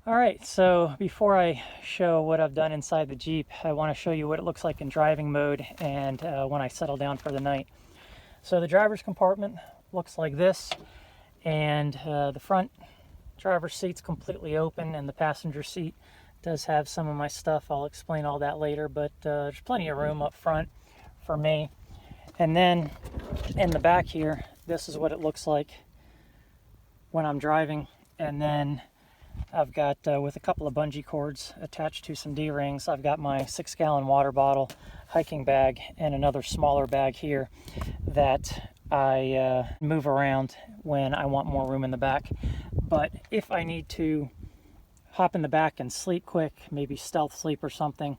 All right, so before I show what I've done inside the Jeep, I want to show you what it looks like in driving mode and when I settle down for the night. So the driver's compartment looks like this, and the front driver's seat's completely open, and the passenger seat does have some of my stuff. I'll explain all that later, but there's plenty of room up front for me. And then in the back here, this is what it looks like when I'm driving. And then I've got, with a couple of bungee cords attached to some D-rings, I've got my 6-gallon water bottle, hiking bag, and another smaller bag here that I move around when I want more room in the back. But if I need to hop in the back and sleep quick, maybe stealth sleep or something,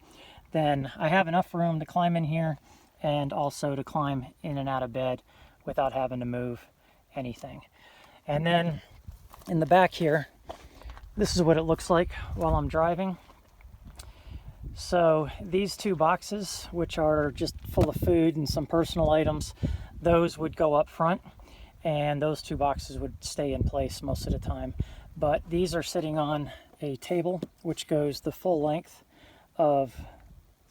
then I have enough room to climb in here and also to climb in and out of bed without having to move anything. And then in the back here, this is what it looks like while I'm driving. So these two boxes, which are just full of food and some personal items, those would go up front, and those two boxes would stay in place most of the time. But these are sitting on a table which goes the full length of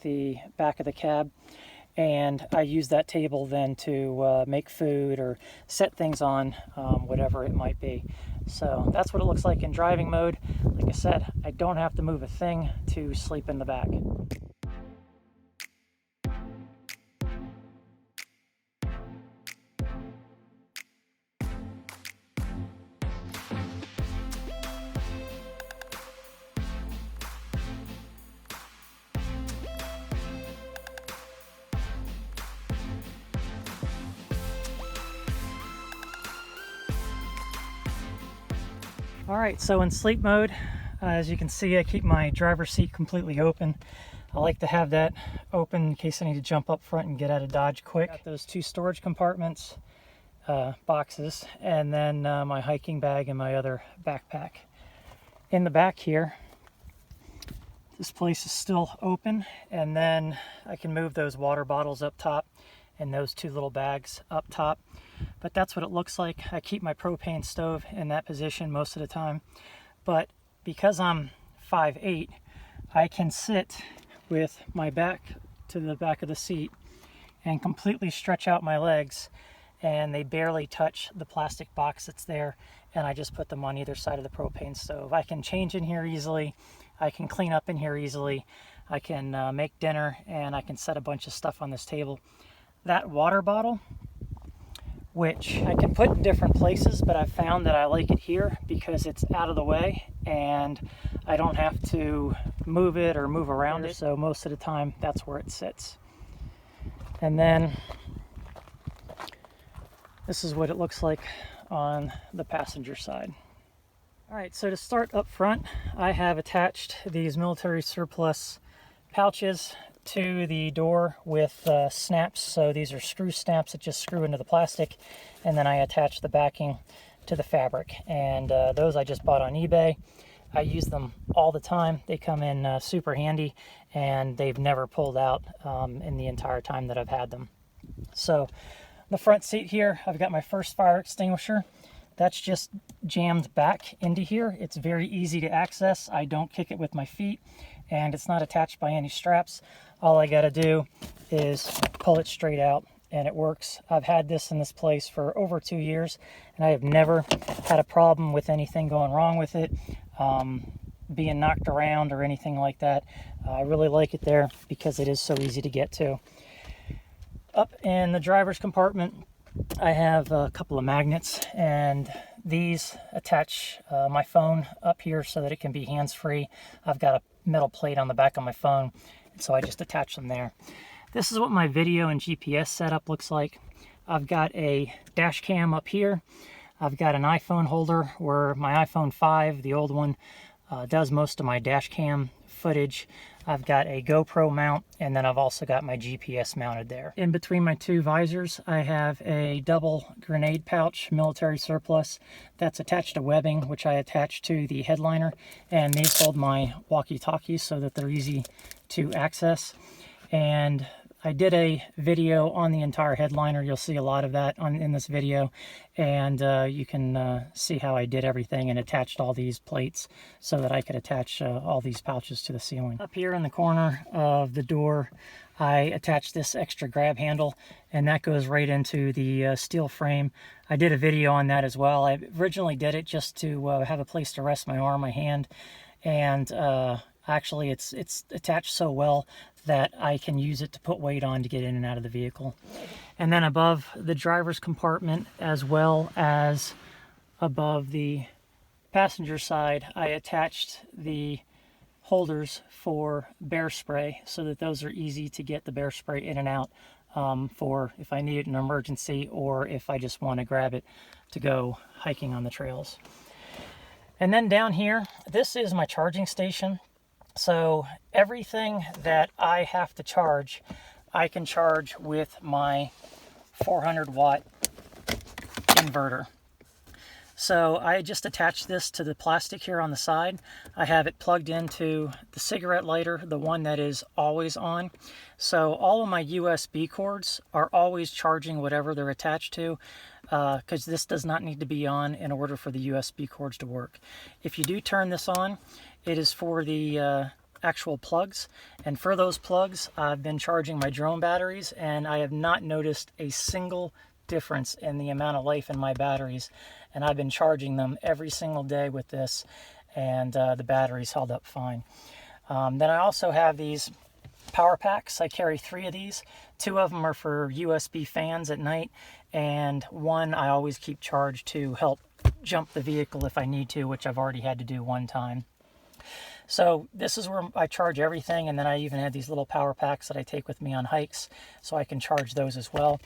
the back of the cab, and I use that table then to make food or set things on, whatever it might be. So that's what it looks like in driving mode. Like I said, I don't have to move a thing to sleep in the back. All right, so in sleep mode, as you can see, I keep my driver's seat completely open. I like to have that open in case I need to jump up front and get out of Dodge quick. Got those two storage compartments, boxes, and then my hiking bag and my other backpack. In the back here, this place is still open, and then I can move those water bottles up top and those two little bags up top. But that's what it looks like. I keep my propane stove in that position most of the time. But because I'm 5'8", I can sit with my back to the back of the seat and completely stretch out my legs, and they barely touch the plastic box that's there, and I just put them on either side of the propane stove. I can change in here easily. I can clean up in here easily. I can make dinner, and I can set a bunch of stuff on this table. That water bottle, which I can put in different places, but I've found that I like it here because it's out of the way and I don't have to move it or move around it. So most of the time, that's where it sits. And then this is what it looks like on the passenger side. All right, so to start up front, I have attached these military surplus pouches to the door with snaps. So these are screw snaps that just screw into the plastic, and then I attach the backing to the fabric. And those I just bought on eBay. I use them all the time. They come in super handy, and they've never pulled out in the entire time that I've had them. So the front seat here, I've got my first fire extinguisher. That's just jammed back into here. It's very easy to access. I don't kick it with my feet, and it's not attached by any straps. All I gotta do is pull it straight out, and it works. I've had this in this place for over 2 years, and I have never had a problem with anything going wrong with it, being knocked around or anything like that. I really like it there because it is so easy to get to. Up in the driver's compartment, I have a couple of magnets, and these attach my phone up here so that it can be hands-free. I've got a metal plate on the back of my phone, so I just attach them there. This is what my video and GPS setup looks like. I've got a dash cam up here. I've got an iPhone holder where my iPhone 5, the old one, does most of my dash cam footage. I've got a GoPro mount, and then I've also got my GPS mounted there. In between my two visors, I have a double grenade pouch, military surplus, that's attached to webbing, which I attach to the headliner, and these hold my walkie-talkies so that they're easy to access. And I did a video on the entire headliner. You'll see a lot of that in this video, and you can see how I did everything and attached all these plates so that I could attach all these pouches to the ceiling. Up here in the corner of the door, I attached this extra grab handle, and that goes right into the steel frame. I did a video on that as well. I originally did it just to have a place to rest my arm, my hand, and actually it's attached so well that I can use it to put weight on to get in and out of the vehicle. And then above the driver's compartment, as well as above the passenger side, I attached the holders for bear spray so that those are easy to get the bear spray in and out for if I need it in an emergency or if I just want to grab it to go hiking on the trails. And then down here, this is my charging station. So everything that I have to charge, I can charge with my 400 watt inverter. So I just attached this to the plastic here on the side. I have it plugged into the cigarette lighter, the one that is always on. So all of my USB cords are always charging whatever they're attached to, because this does not need to be on in order for the USB cords to work. If you do turn this on, it is for the actual plugs, and for those plugs I've been charging my drone batteries, and I have not noticed a single difference in the amount of life in my batteries, and I've been charging them every single day with this, and the batteries held up fine. Then I also have these power packs. I carry 3 of these. 2 of them are for USB fans at night, and 1 I always keep charged to help jump the vehicle if I need to, which I've already had to do 1 time. So this is where I charge everything, and then I even have these little power packs that I take with me on hikes, so I can charge those as well.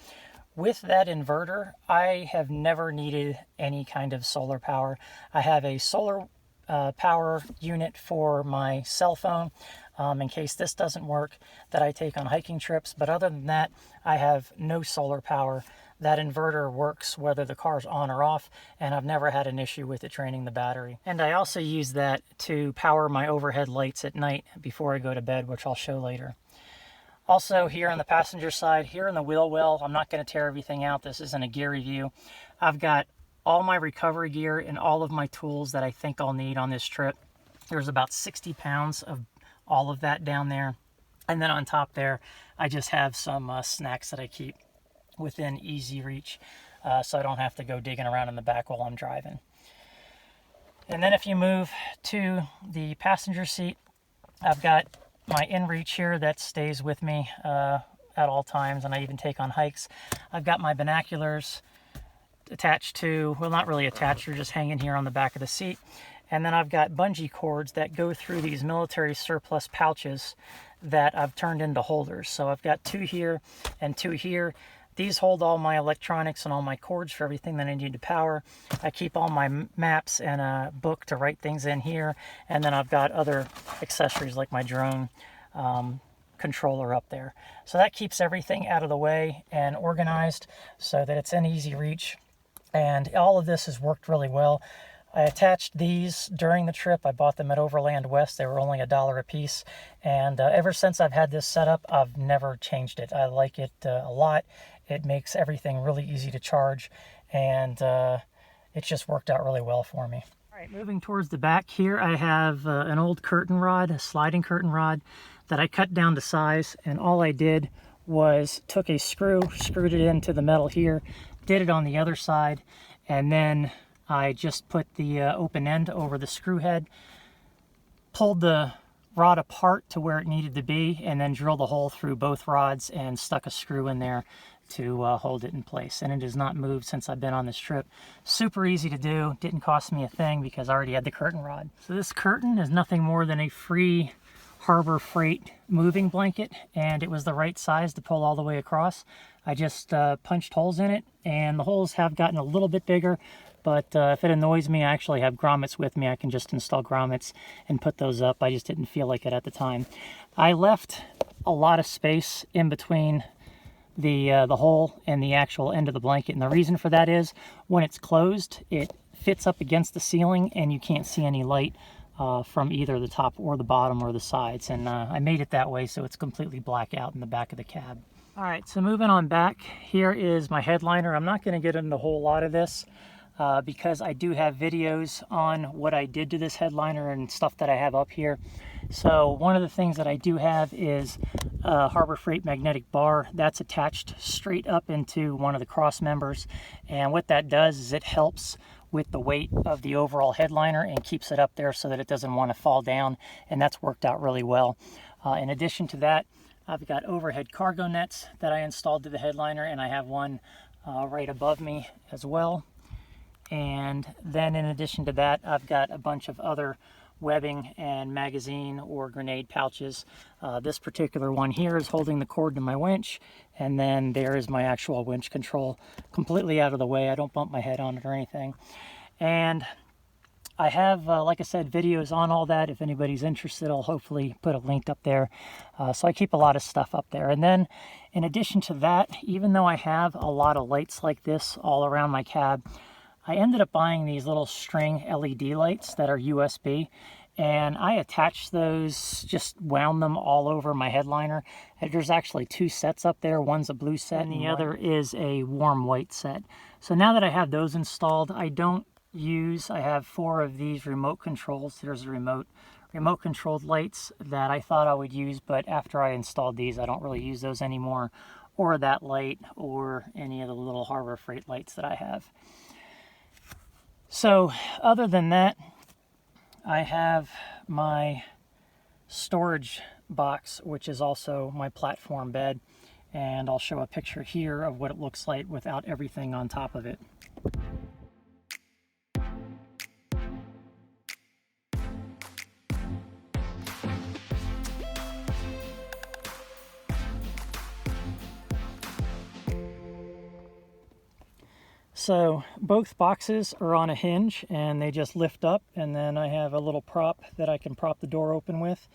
With that inverter, I have never needed any kind of solar power. I have a solar power unit for my cell phone in case this doesn't work, that I take on hiking trips, but other than that, I have no solar power. That inverter works whether the car's on or off, and I've never had an issue with it draining the battery. And I also use that to power my overhead lights at night before I go to bed, which I'll show later. Also here on the passenger side, here in the wheel well, I'm not going to tear everything out. This isn't a gear review. I've got all my recovery gear and all of my tools that I think I'll need on this trip. There's about 60 pounds of all of that down there. And then on top there, I just have some snacks that I keep within easy reach, so I don't have to go digging around in the back while I'm driving. And then if you move to the passenger seat, I've got my inReach here that stays with me at all times, and I even take on hikes. I've got my binoculars attached to, well, not really attached, they're just hanging here on the back of the seat. And then I've got bungee cords that go through these military surplus pouches that I've turned into holders. So I've got 2 here and 2 here. These hold all my electronics and all my cords for everything that I need to power. I keep all my maps and a book to write things in here. And then I've got other accessories like my drone controller up there. So that keeps everything out of the way and organized so that it's in easy reach. And all of this has worked really well. I attached these during the trip. I bought them at Overland West. They were only $1 a piece. And ever since I've had this set up, I've never changed it. I like it a lot. It makes everything really easy to charge, and it's just worked out really well for me. All right, moving towards the back here, I have an old curtain rod, a sliding curtain rod that I cut down to size, and all I did was took a screw, screwed it into the metal here, did it on the other side, and then I just put the open end over the screw head, pulled the rod apart to where it needed to be, and then drilled a hole through both rods and stuck a screw in there to hold it in place. And it has not moved since I've been on this trip. Super easy to do, didn't cost me a thing because I already had the curtain rod. So this curtain is nothing more than a free Harbor Freight moving blanket, and it was the right size to pull all the way across. I just punched holes in it, and the holes have gotten a little bit bigger, but if it annoys me, I actually have grommets with me. I can just install grommets and put those up. I just didn't feel like it at the time. I left a lot of space in between the hole and the actual end of the blanket, and the reason for that is when it's closed, it fits up against the ceiling and you can't see any light from either the top or the bottom or the sides, and I made it that way so it's completely black out in the back of the cab. All right, so moving on back, here is my headliner. I'm not going to get into a whole lot of this because I do have videos on what I did to this headliner and stuff that I have up here. So one of the things that I do have is a Harbor Freight magnetic bar that's attached straight up into one of the cross members, and what that does is it helps with the weight of the overall headliner and keeps it up there so that it doesn't want to fall down, and that's worked out really well. In addition to that, I've got overhead cargo nets that I installed to the headliner, and I have one right above me as well. And then in addition to that, I've got a bunch of other webbing and magazine or grenade pouches. This particular one here is holding the cord to my winch, and then there is my actual winch control completely out of the way. I don't bump my head on it or anything. And I have, like I said, videos on all that. If anybody's interested, I'll hopefully put a link up there. So I keep a lot of stuff up there. And then in addition to that, even though I have a lot of lights like this all around my cab, I ended up buying these little string LED lights that are USB, and I attached those, just wound them all over my headliner. There's actually two sets up there. One's a blue set and the other is a warm white set. So now that I have those installed, I have 4 of these remote controls. There's a remote controlled lights that I thought I would use, but after I installed these, I don't really use those anymore, or that light, or any of the little Harbor Freight lights that I have. So other than that, I have my storage box, which is also my platform bed, and I'll show a picture here of what it looks like without everything on top of it. So both boxes are on a hinge and they just lift up, and then I have a little prop that I can prop the door open with,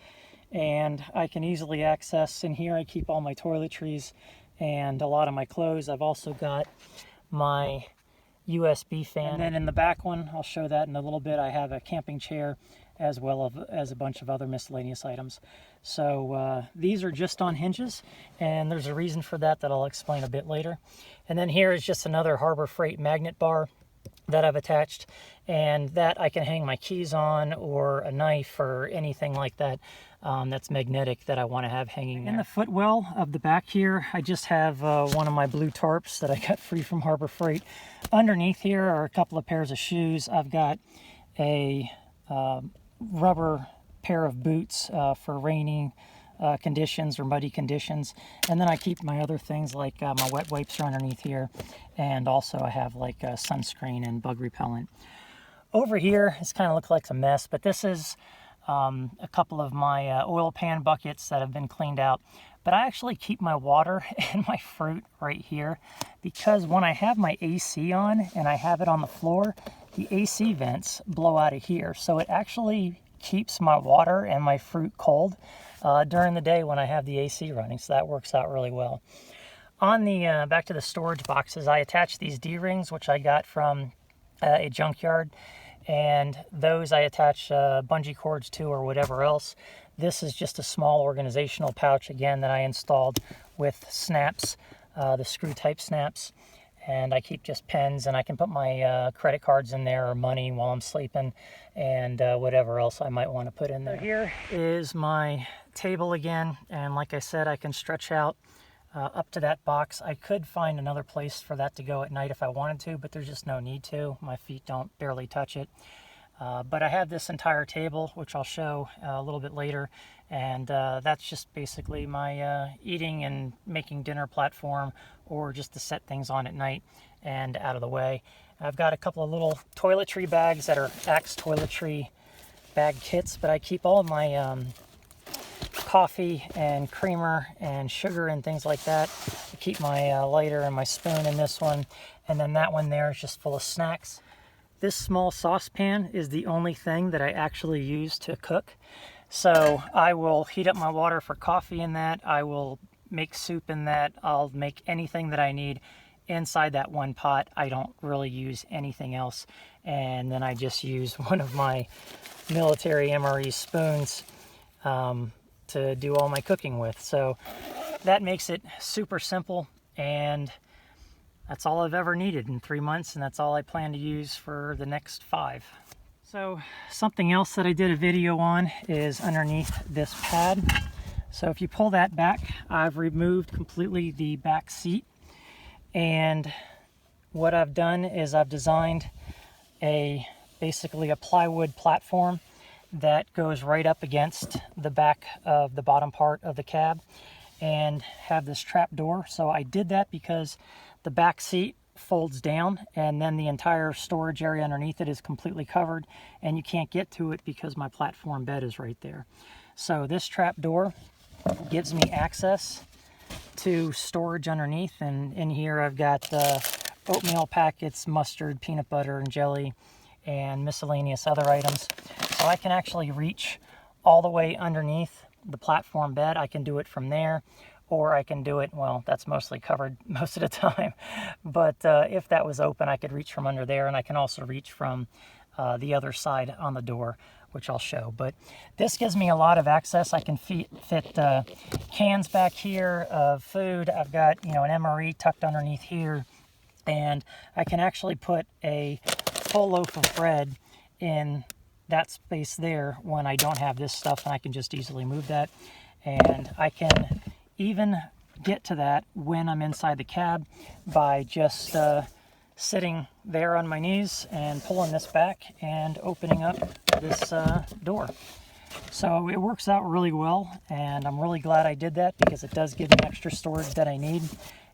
and I can easily access. In here I keep all my toiletries and a lot of my clothes. I've also got my USB fan, and then in the back one, I'll show that in a little bit, I have a camping chair as well as a bunch of other miscellaneous items. So these are just on hinges, and there's a reason for that I'll explain a bit later. And then here is just another Harbor Freight magnet bar that I've attached, and that I can hang my keys on, or a knife, or anything like that that's magnetic that I want to have hanging there. In the footwell of the back here, I just have one of my blue tarps that I got free from Harbor Freight. Underneath here are a couple of pairs of shoes. I've got a rubber pair of boots for rainy conditions or muddy conditions, and then I keep my other things like my wet wipes are underneath here, and also I have like sunscreen and bug repellent. Over here, it's kind of look like a mess, but this is a couple of my oil pan buckets that have been cleaned out. But I actually keep my water and my fruit right here, because when I have my AC on and I have it on the floor, the AC vents blow out of here. So it actually keeps my water and my fruit cold during the day when I have the AC running. So that works out really well. On the back to the storage boxes, I attach these D-rings, which I got from a junkyard. And those I attach bungee cords to, or whatever else. This is just a small organizational pouch, again, that I installed with snaps, the screw type snaps. And I keep just pens, and I can put my credit cards in there, or money while I'm sleeping, and whatever else I might want to put in there. So here is my table again, and like I said, I can stretch out up to that box. I could find another place for that to go at night if I wanted to, but there's just no need to. My feet don't barely touch it. But I have this entire table, which I'll show a little bit later, and that's just basically my eating and making dinner platform, or just to set things on at night and out of the way. I've got a couple of little toiletry bags that are Axe toiletry bag kits, but I keep all of my coffee and creamer and sugar and things like that. I keep my lighter and my spoon in this one, and then that one there is just full of snacks. This small saucepan is the only thing that I actually use to cook. So I will heat up my water for coffee in that. I will make soup in that. I'll make anything that I need inside that one pot, I don't really use anything else. And then I just use one of my military MRE spoons to do all my cooking with. So that makes it super simple, and that's all I've ever needed in 3 months, and that's all I plan to use for the next 5. So something else that I did a video on is underneath this pad. So if you pull that back, I've removed completely the back seat, and what I've done is I've designed basically a plywood platform that goes right up against the back of the bottom part of the cab and have this trap door. So I did that because the back seat folds down, and then the entire storage area underneath it is completely covered, and you can't get to it because my platform bed is right there. So this trap door gives me access to storage underneath, and in here I've got oatmeal packets, mustard, peanut butter, and jelly, and miscellaneous other items. So I can actually reach all the way underneath the platform bed. I can do it from there, or I can do it, well, that's mostly covered most of the time, but if that was open, I could reach from under there, and I can also reach from the other side on the door, which I'll show. But this gives me a lot of access. I can fit cans back here of food. I've got, an MRE tucked underneath here, and I can actually put a full loaf of bread in that space there when I don't have this stuff, and I can just easily move that. And I can even get to that when I'm inside the cab by just sitting there on my knees and pulling this back and opening up this door. So it works out really well, and I'm really glad I did that because it does give me extra storage that I need.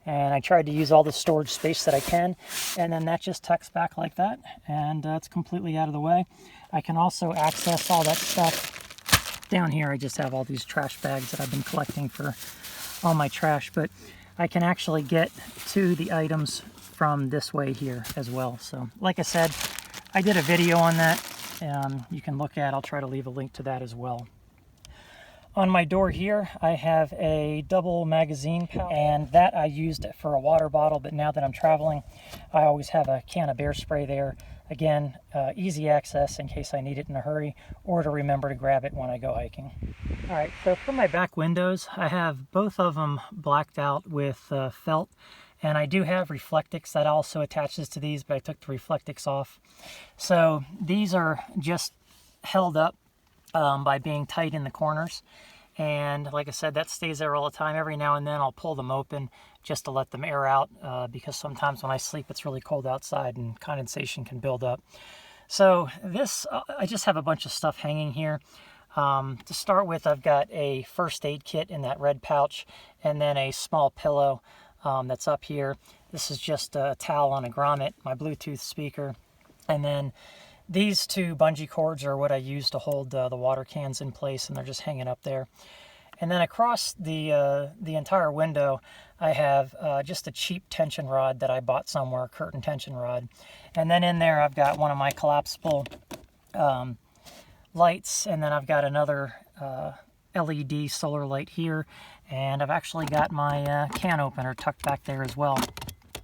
And I tried to use all the storage space that I can, and then that just tucks back like that, and it's completely out of the way. I can also access all that stuff down here. I just have all these trash bags that I've been collecting for all my trash, but I can actually get to the items from this way here as well. So like I said, I did a video on that, you can look at. I'll try to leave a link to that as well. On my door here, I have a double magazine pouch, and that I used for a water bottle, but now that I'm traveling, I always have a can of bear spray there. Again, easy access in case I need it in a hurry, or to remember to grab it when I go hiking. All right, so for my back windows, I have both of them blacked out with felt, and I do have Reflectix that also attaches to these, but I took the Reflectix off. So these are just held up by being tight in the corners, and like I said, that stays there all the time. Every now and then I'll pull them open just to let them air out because sometimes when I sleep it's really cold outside and condensation can build up. So this, I just have a bunch of stuff hanging here. To start with, I've got a first aid kit in that red pouch, and then a small pillow that's up here. This is just a towel on a grommet, my Bluetooth speaker, and then these two bungee cords are what I use to hold the water cans in place, and they're just hanging up there. And then across the entire window, I have just a cheap tension rod that I bought somewhere, Curt tension rod. And then in there, I've got one of my collapsible lights, and then I've got another LED solar light here, and I've actually got my can opener tucked back there as well.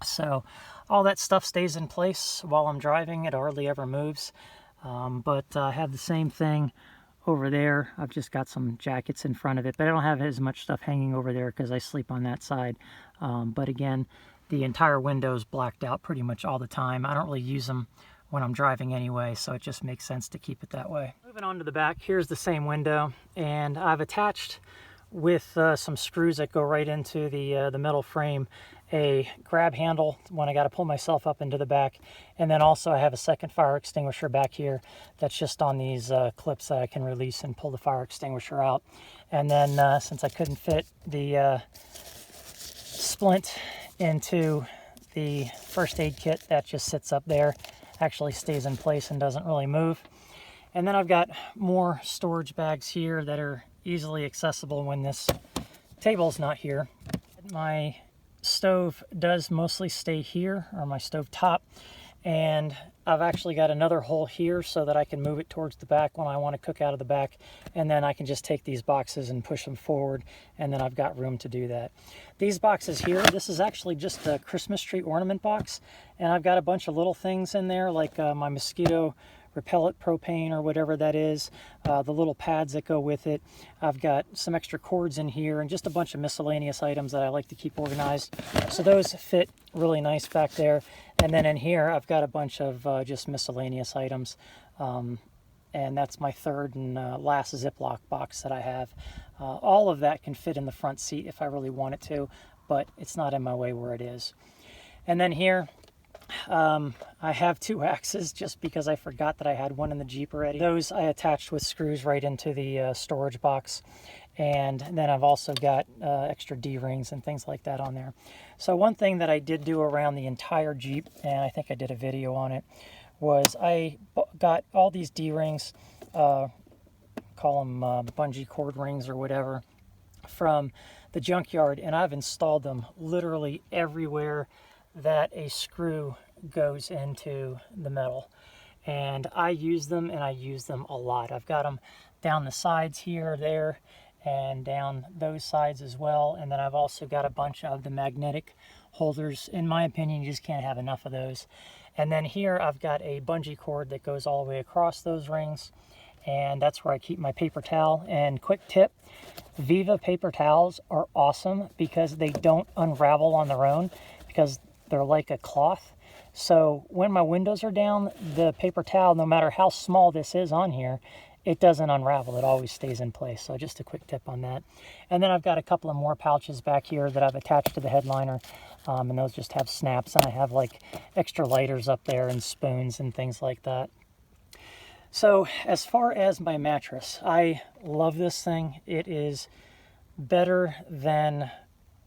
So all that stuff stays in place while I'm driving. It hardly ever moves. But I have the same thing over there. I've just got some jackets in front of it, but I don't have as much stuff hanging over there because I sleep on that side. But again, the entire window is blacked out pretty much all the time. I don't really use them when I'm driving anyway, so it just makes sense to keep it that way. Moving on to the back, here's the same window, and I've attached with some screws that go right into the metal frame a grab handle when I got to pull myself up into the back, and then also I have a second fire extinguisher back here that's just on these clips that I can release and pull the fire extinguisher out. And then since I couldn't fit the splint into the first aid kit, that just sits up there, actually stays in place and doesn't really move. And then I've got more storage bags here that are easily accessible when this table's not here. My stove does mostly stay here, or my stove top, and I've actually got another hole here so that I can move it towards the back when I want to cook out of the back, and then I can just take these boxes and push them forward, and then I've got room to do that. These boxes here, this is actually just a Christmas tree ornament box, and I've got a bunch of little things in there, like my mosquito repellent propane or whatever that is, the little pads that go with it. I've got some extra cords in here and just a bunch of miscellaneous items that I like to keep organized. So those fit really nice back there. And then in here I've got a bunch of just miscellaneous items. And that's my third and last Ziploc box that I have. All of that can fit in the front seat if I really want it to, but it's not in my way where it is. And then here, I have 2 axes just because I forgot that I had one in the Jeep already. Those I attached with screws right into the storage box. And then I've also got extra D-rings and things like that on there. So one thing that I did do around the entire Jeep, and I think I did a video on it, was I got all these D-rings, call them bungee cord rings or whatever, from the junkyard, and I've installed them literally everywhere that a screw goes into the metal. And I use them, and I use them a lot. I've got them down the sides here, there, and down those sides as well. And then I've also got a bunch of the magnetic holders. In my opinion, you just can't have enough of those. And then here I've got a bungee cord that goes all the way across those rings, and that's where I keep my paper towel. And quick tip, Viva paper towels are awesome because they don't unravel on their own, because they're like a cloth. So when my windows are down, the paper towel, no matter how small this is on here, it doesn't unravel. It always stays in place. So just a quick tip on that. And then I've got a couple of more pouches back here that I've attached to the headliner, and those just have snaps, and I have like extra lighters up there and spoons and things like that. So as far as my mattress, I love this thing. It is better than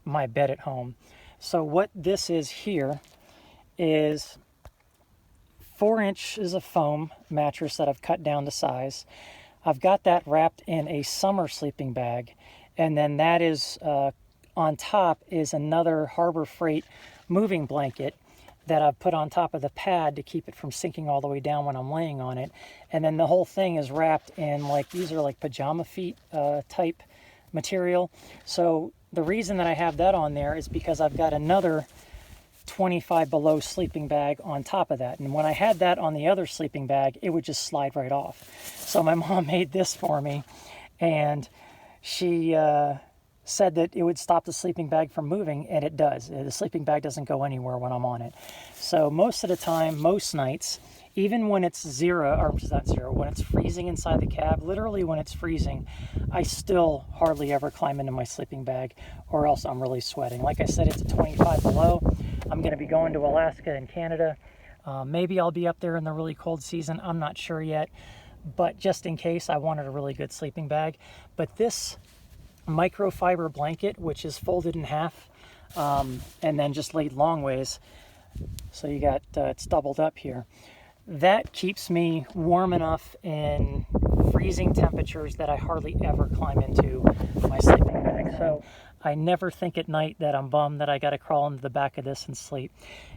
my bed at home. So what this is here is 4 inches of foam mattress that I've cut down to size. I've got that wrapped in a summer sleeping bag, and then that is on top is another Harbor Freight moving blanket that I've put on top of the pad to keep it from sinking all the way down when I'm laying on it. And then the whole thing is wrapped in, like, these are like pajama feet type material. So the reason that I have that on there is because I've got another 25 below sleeping bag on top of that. And when I had that on the other sleeping bag, it would just slide right off. So my mom made this for me, and she said that it would stop the sleeping bag from moving, and it does. The sleeping bag doesn't go anywhere when I'm on it. So most of the time, most nights, even when it's zero, or not zero, when it's freezing inside the cab, literally when it's freezing, I still hardly ever climb into my sleeping bag, or else I'm really sweating. Like I said, it's a 25 below. I'm going to be going to Alaska and Canada. Maybe I'll be up there in the really cold season. I'm not sure yet. But just in case, I wanted a really good sleeping bag. But this microfiber blanket, which is folded in half and then just laid long ways, so you got it's doubled up here, that keeps me warm enough in freezing temperatures that I hardly ever climb into my sleeping bag. So I never think at night that I'm bummed that I got to crawl into the back of this and sleep.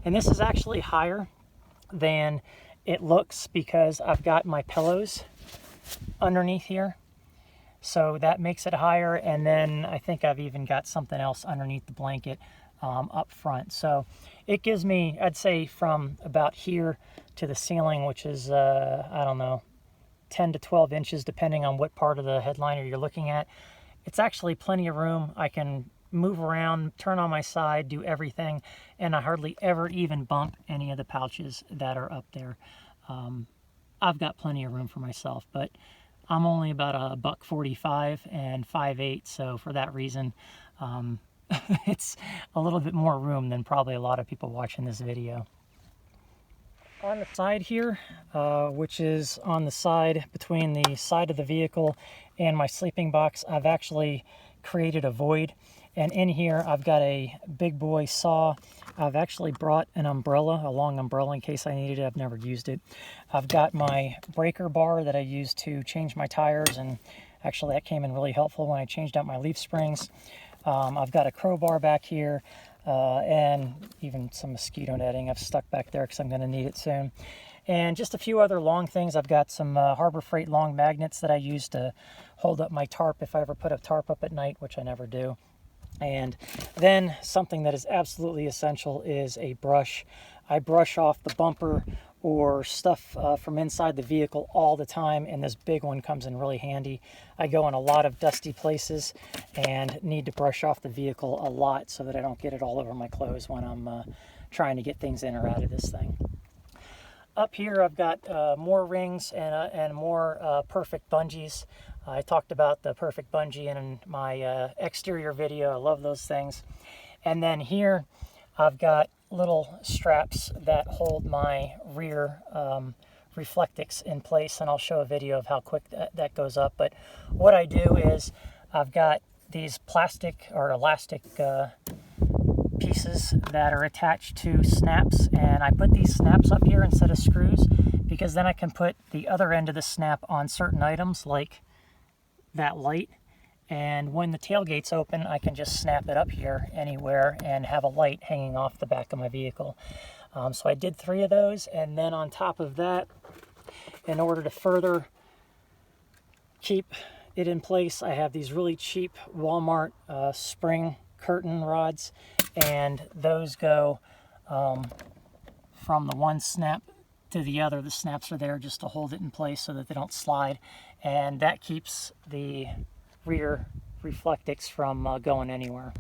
And this is actually higher than it looks because I've got my pillows underneath here. So that makes it higher, and then I think I've even got something else underneath the blanket up front. So it gives me, I'd say, from about here to the ceiling, which is, I don't know, 10 to 12 inches, depending on what part of the headliner you're looking at. It's actually plenty of room. I can move around, turn on my side, do everything, and I hardly ever even bump any of the pouches that are up there. I've got plenty of room for myself, but I'm only about a $145 and 5'8", so for that reason, it's a little bit more room than probably a lot of people watching this video. On the side here, which is on the side between the side of the vehicle and my sleeping box, I've actually created a void, and in here I've got a big boy saw. I've actually brought an umbrella, a long umbrella, in case I needed it. I've never used it. I've got my breaker bar that I use to change my tires, and actually that came in really helpful when I changed out my leaf springs. I've got a crowbar back here, and even some mosquito netting I've stuck back there because I'm going to need it soon. and just a few other long things. I've got some Harbor Freight long magnets that I use to hold up my tarp if I ever put a tarp up at night, which I never do. And then something that is absolutely essential is a brush. I brush off the bumper or stuff from inside the vehicle all the time, and this big one comes in really handy. I go in a lot of dusty places and need to brush off the vehicle a lot so that I don't get it all over my clothes when I'm trying to get things in or out of this thing. Up here I've got more rings and more perfect bungees. I talked about the perfect bungee in my exterior video. I love those things. And then here I've got little straps that hold my rear Reflectix in place, and I'll show a video of how quick that goes up. But what I do is I've got these plastic or elastic pieces that are attached to snaps, and I put these snaps up here instead of screws because then I can put the other end of the snap on certain items like that light, and when the tailgate's open I can just snap it up here anywhere and have a light hanging off the back of my vehicle. So I did 3 of those, and then on top of that, in order to further keep it in place, I have these really cheap Walmart spring curtain rods, and those go from the one snap to the other. The snaps are there just to hold it in place so that they don't slide, and that keeps the rear Reflectix from going anywhere.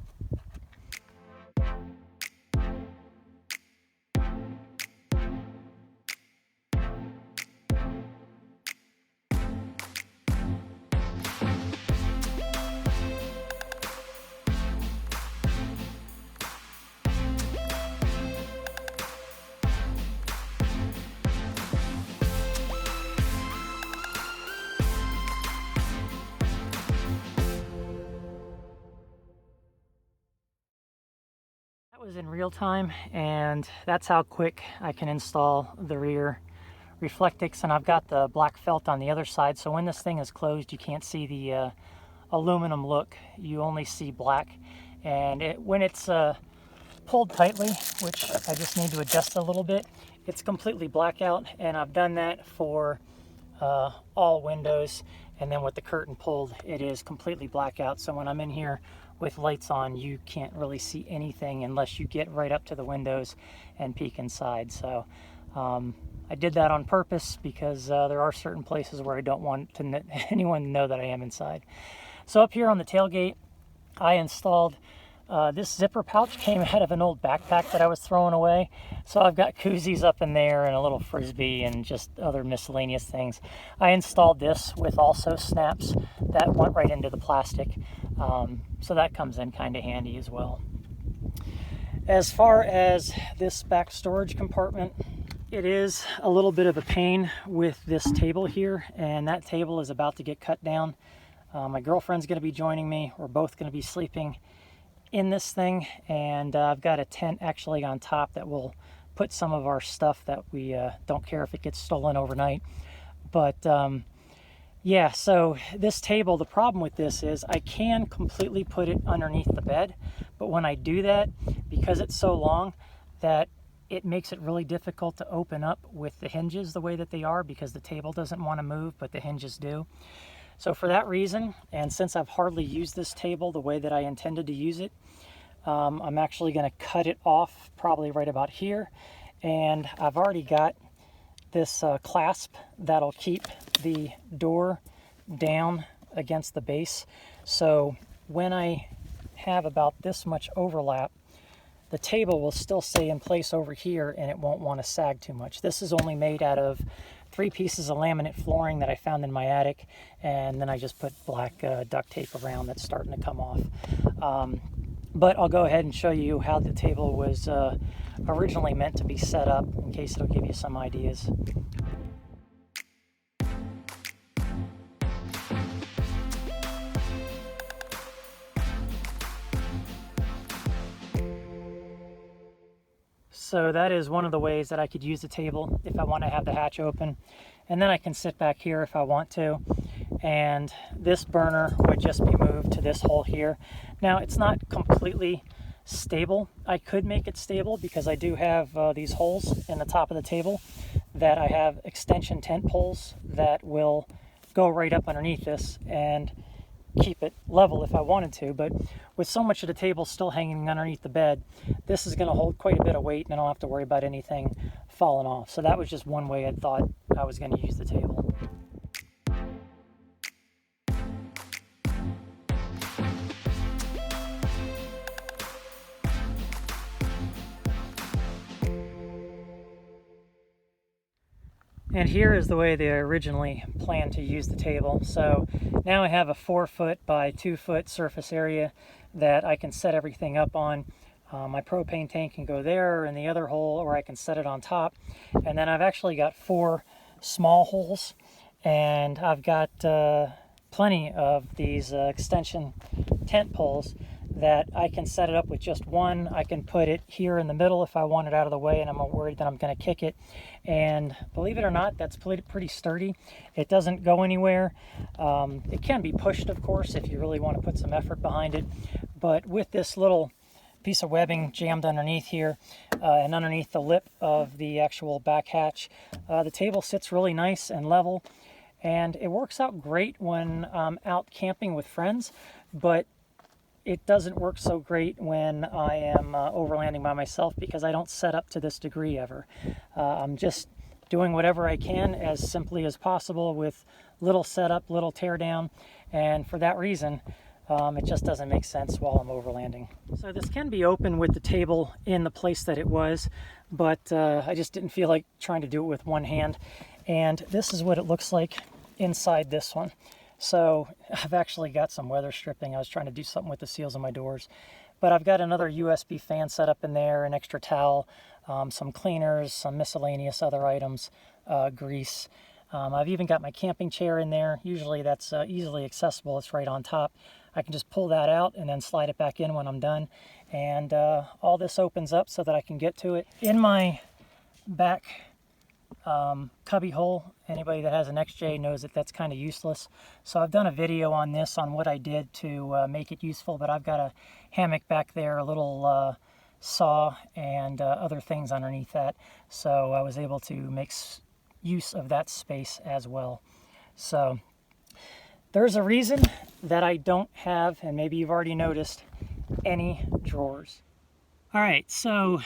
That was in real time, and that's how quick I can install the rear Reflectix. And I've got the black felt on the other side, so when this thing is closed you can't see the aluminum look, you only see black. And when it's pulled tightly, which I just need to adjust a little bit, it's completely blackout, and I've done that for all windows. And then with the curtain pulled, it is completely blackout, so when I'm in here with lights on, you can't really see anything unless you get right up to the windows and peek inside. So I did that on purpose because there are certain places where I don't want anyone to know that I am inside. So up here on the tailgate, I installed this zipper pouch. Came out of an old backpack that I was throwing away. So I've got koozies up in there and a little frisbee and just other miscellaneous things. I installed this with also snaps that went right into the plastic. So that comes in kind of handy as well. As far as this back storage compartment, it is a little bit of a pain with this table here, and that table is about to get cut down. My girlfriend's going to be joining me. We're both going to be sleeping in this thing, and I've got a tent actually on top that will put some of our stuff that we don't care if it gets stolen overnight. But yeah, so this table, the problem with this is I can completely put it underneath the bed, but when I do that, because it's so long, that it makes it really difficult to open up with the hinges the way that they are, because the table doesn't want to move, but the hinges do. So for that reason, and since I've hardly used this table the way that I intended to use it, I'm actually going to cut it off probably right about here. And I've already got this clasp that'll keep the door down against the base. So when I have about this much overlap, the table will still stay in place over here and it won't want to sag too much. This is only made out of 3 pieces of laminate flooring that I found in my attic, and then I just put black duct tape around that's starting to come off. But I'll go ahead and show you how the table was originally meant to be set up, in case it'll give you some ideas. So that is one of the ways that I could use the table if I want to have the hatch open. And then I can sit back here if I want to. And this burner would just be moved to this hole here. Now, it's not completely stable. I could make it stable because I do have these holes in the top of the table that I have extension tent poles that will go right up underneath this and keep it level if I wanted to. But with so much of the table still hanging underneath the bed, this is going to hold quite a bit of weight, and I don't have to worry about anything falling off. So that was just one way I thought I was going to use the table. And here is the way they originally planned to use the table. So now I have a 4-foot by 2-foot surface area that I can set everything up on. My propane tank can go there in the other hole, or I can set it on top. And then I've actually got 4 small holes, and I've got plenty of these extension tent poles that I can set it up with just one. I can put it here in the middle if I want it out of the way and I'm not worried that I'm going to kick it. And believe it or not, that's pretty sturdy. It doesn't go anywhere. It can be pushed, of course, if you really want to put some effort behind it. But with this little piece of webbing jammed underneath here and underneath the lip of the actual back hatch, the table sits really nice and level. And it works out great when I'm out camping with friends, but it doesn't work so great when I am overlanding by myself, because I don't set up to this degree ever. I'm just doing whatever I can as simply as possible with little setup, little teardown, and for that reason, it just doesn't make sense while I'm overlanding. So this can be open with the table in the place that it was, but I just didn't feel like trying to do it with one hand. And this is what it looks like inside this one. So I've actually got some weather stripping. I was trying to do something with the seals on my doors. But I've got another USB fan set up in there, an extra towel, some cleaners, some miscellaneous other items, grease. I've even got my camping chair in there. Usually that's easily accessible. It's right on top. I can just pull that out and then slide it back in when I'm done. And all this opens up so that I can get to it. In my back cubby hole, anybody that has an XJ knows that that's kind of useless. So I've done a video on this, on what I did to make it useful, but I've got a hammock back there, a little saw, and other things underneath that. So I was able to make use of that space as well. So there's a reason that I don't have, and maybe you've already noticed, any drawers. All right, so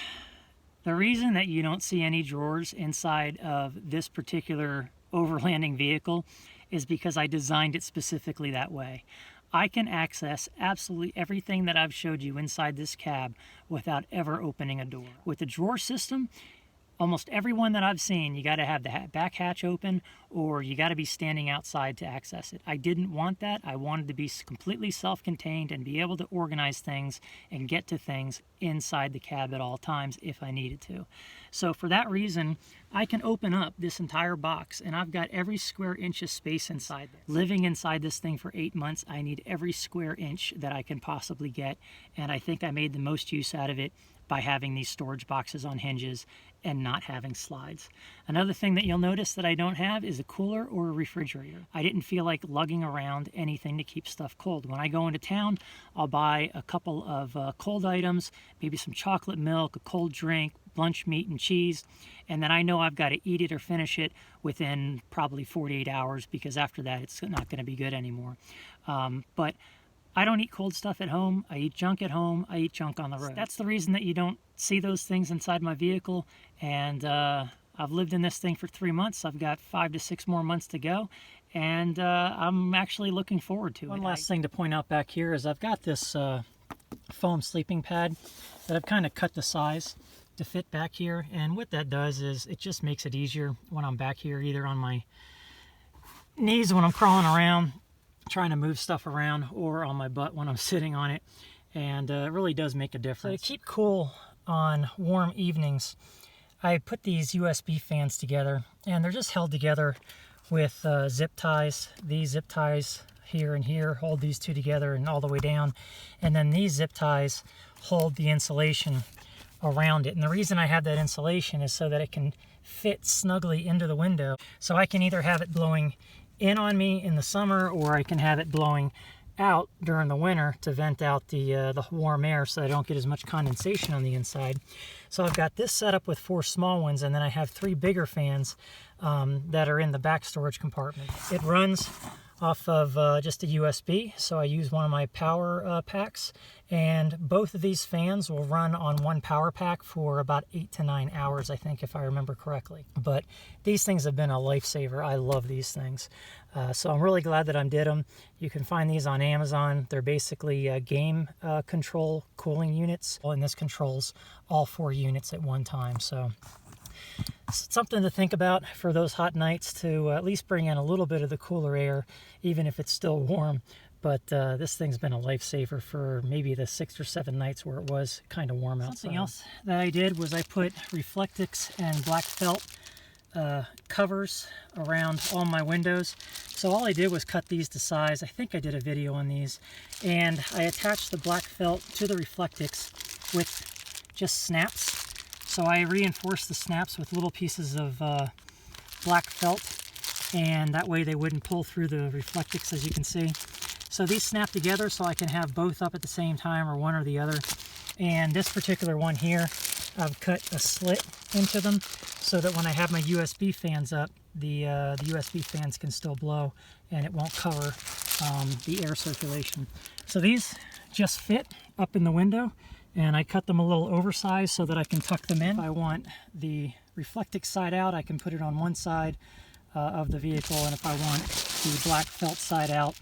the reason that you don't see any drawers inside of this particular overlanding vehicle is because I designed it specifically that way. I can access absolutely everything that I've showed you inside this cab without ever opening a door. With the drawer system, almost every one that I've seen, you got to have the back hatch open, or you got to be standing outside to access it. I didn't want that. I wanted to be completely self-contained and be able to organize things and get to things inside the cab at all times if I needed to. So for that reason, I can open up this entire box, and I've got every square inch of space inside there. Living inside this thing for 8 months, I need every square inch that I can possibly get, and I think I made the most use out of it by having these storage boxes on hinges and not having slides. Another thing that you'll notice that I don't have is a cooler or a refrigerator. I didn't feel like lugging around anything to keep stuff cold. When I go into town, I'll buy a couple of cold items, maybe some chocolate milk, a cold drink, lunch meat and cheese, and then I know I've got to eat it or finish it within probably 48 hours, because after that it's not going to be good anymore. But I don't eat cold stuff at home. I eat junk at home. I eat junk on the road. That's the reason that you don't see those things inside my vehicle. And I've lived in this thing for 3 months. I've got 5 to 6 more months to go. And I'm actually looking forward to it. One last thing to point out back here is I've got this foam sleeping pad that I've kind of cut the size to fit back here. And what that does is it just makes it easier when I'm back here, either on my knees when I'm crawling around, trying to move stuff around, or on my butt when I'm sitting on it, and it really does make a difference. So to keep cool on warm evenings, I put these USB fans together, and they're just held together with zip ties. These zip ties here and here hold these two together and all the way down, and then these zip ties hold the insulation around it. And the reason I have that insulation is so that it can fit snugly into the window, so I can either have it blowing in on me in the summer, or I can have it blowing out during the winter to vent out the warm air so I don't get as much condensation on the inside. So I've got this set up with 4 small ones, and then I have 3 bigger fans that are in the back storage compartment. It runs off of just a USB, so I use one of my power packs, and both of these fans will run on one power pack for about 8 to 9 hours, I think, if I remember correctly. But these things have been a lifesaver. I love these things. So I'm really glad that I did them. You can find these on Amazon. They're basically game control cooling units, and this controls all 4 units at one time. So something to think about for those hot nights, to at least bring in a little bit of the cooler air, even if it's still warm. But this thing's been a lifesaver for maybe the 6 or 7 nights where it was kind of warm outside. Something else that I did was I put Reflectix and black felt covers around all my windows. So all I did was cut these to size. I think I did a video on these, and I attached the black felt to the Reflectix with just snaps. So I reinforced the snaps with little pieces of black felt, and that way they wouldn't pull through the Reflectix, as you can see. So these snap together so I can have both up at the same time, or one or the other. And this particular one here, I've cut a slit into them so that when I have my USB fans up, the USB fans can still blow and it won't cover the air circulation. So these just fit up in the window, and I cut them a little oversized so that I can tuck them in. If I want the Reflectix side out, I can put it on one side of the vehicle, and if I want the black felt side out,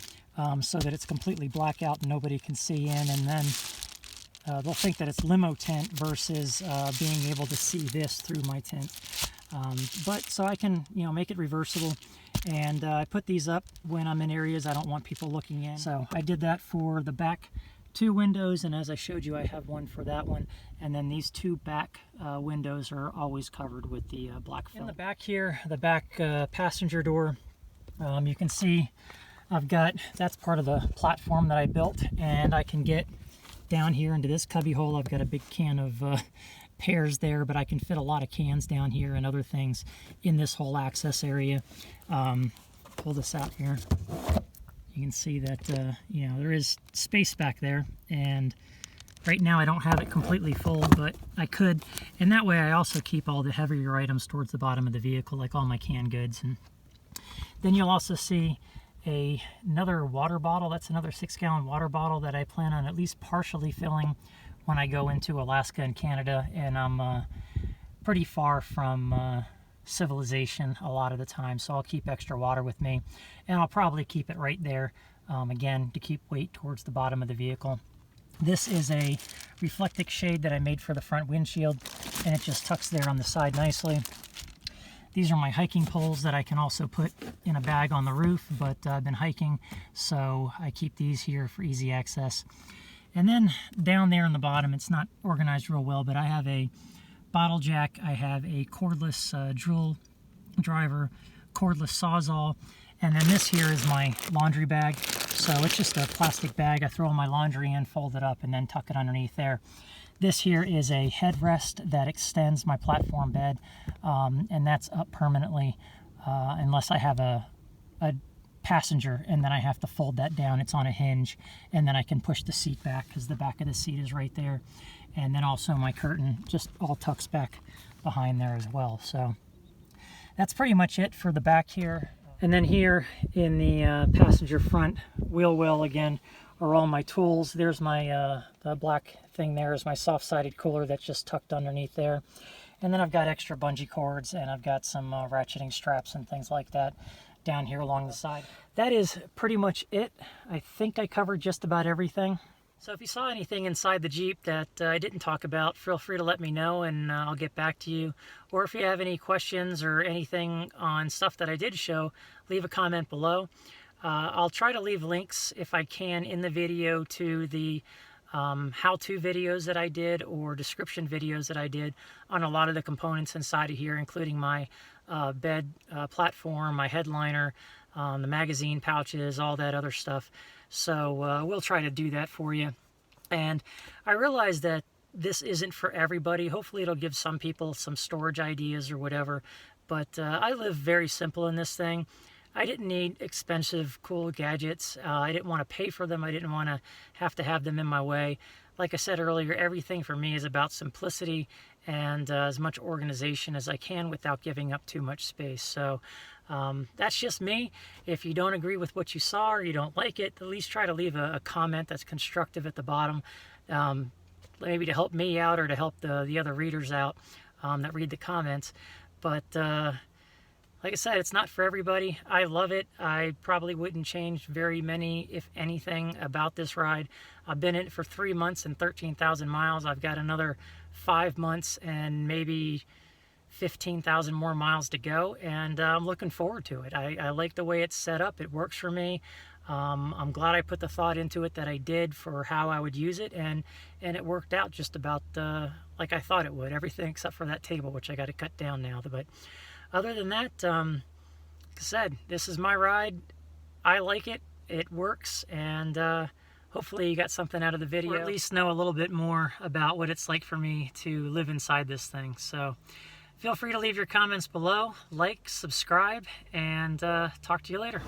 so that it's completely black out and nobody can see in, and then they'll think that it's limo tint versus being able to see this through my tint. But so I can, make it reversible, and I put these up when I'm in areas I don't want people looking in. So I did that for the back 2 windows, and as I showed you, I have one for that one, and then these 2 back windows are always covered with the black felt. In the back here, the back passenger door, you can see I've got, that's part of the platform that I built, and I can get down here into this cubby hole. I've got a big can of pears there, but I can fit a lot of cans down here and other things in this whole access area. Pull this out here. You can see that, there is space back there, and right now I don't have it completely full, but I could, and that way I also keep all the heavier items towards the bottom of the vehicle, like all my canned goods. And then you'll also see another water bottle. That's another 6-gallon water bottle that I plan on at least partially filling when I go into Alaska and Canada, and I'm pretty far from civilization a lot of the time, so I'll keep extra water with me, and I'll probably keep it right there, again, to keep weight towards the bottom of the vehicle. This is a Reflectix shade that I made for the front windshield, and it just tucks there on the side nicely. These are my hiking poles that I can also put in a bag on the roof, but I've been hiking, so I keep these here for easy access. And then down there in the bottom, it's not organized real well, but I have a bottle jack, I have a cordless drill driver, cordless sawzall, and then this here is my laundry bag. So it's just a plastic bag. I throw my laundry in, fold it up, and then tuck it underneath there. This here is a headrest that extends my platform bed, and that's up permanently unless I have a passenger, and then I have to fold that down. It's on a hinge, and then I can push the seat back because the back of the seat is right there. And then also my curtain just all tucks back behind there as well. So that's pretty much it for the back here. And then here in the passenger front wheel well again are all my tools. There's my the black thing there is my soft-sided cooler that's just tucked underneath there. And then I've got extra bungee cords, and I've got some ratcheting straps and things like that down here along the side. That is pretty much it. I think I covered just about everything. So if you saw anything inside the Jeep that I didn't talk about, feel free to let me know, and I'll get back to you. Or if you have any questions or anything on stuff that I did show, leave a comment below. I'll try to leave links, if I can, in the video to the how-to videos that I did, or description videos that I did on a lot of the components inside of here, including my bed platform, my headliner, the magazine pouches, all that other stuff. So we'll try to do that for you. And I realize that this isn't for everybody. Hopefully it'll give some people some storage ideas or whatever. But I live very simple in this thing. I didn't need expensive, cool gadgets. I didn't want to pay for them. I didn't want to have them in my way. Like I said earlier, everything for me is about simplicity and as much organization as I can without giving up too much space. So that's just me. If you don't agree with what you saw or you don't like it, at least try to leave a comment that's constructive at the bottom, maybe to help me out or to help the other readers out that read the comments. But like I said, it's not for everybody. I love it. I probably wouldn't change very many, if anything, about this ride. I've been in it for 3 months and 13,000 miles. I've got another 5 months and maybe 15,000 more miles to go, and I'm looking forward to it. I like the way it's set up. It works for me. I'm glad I put the thought into it that I did for how I would use it, and it worked out just about like I thought it would. Everything except for that table, which I got to cut down now. But other than that, like I said, this is my ride. I like it. It works, and hopefully you got something out of the video, or at least know a little bit more about what it's like for me to live inside this thing. So feel free to leave your comments below, like, subscribe, and talk to you later.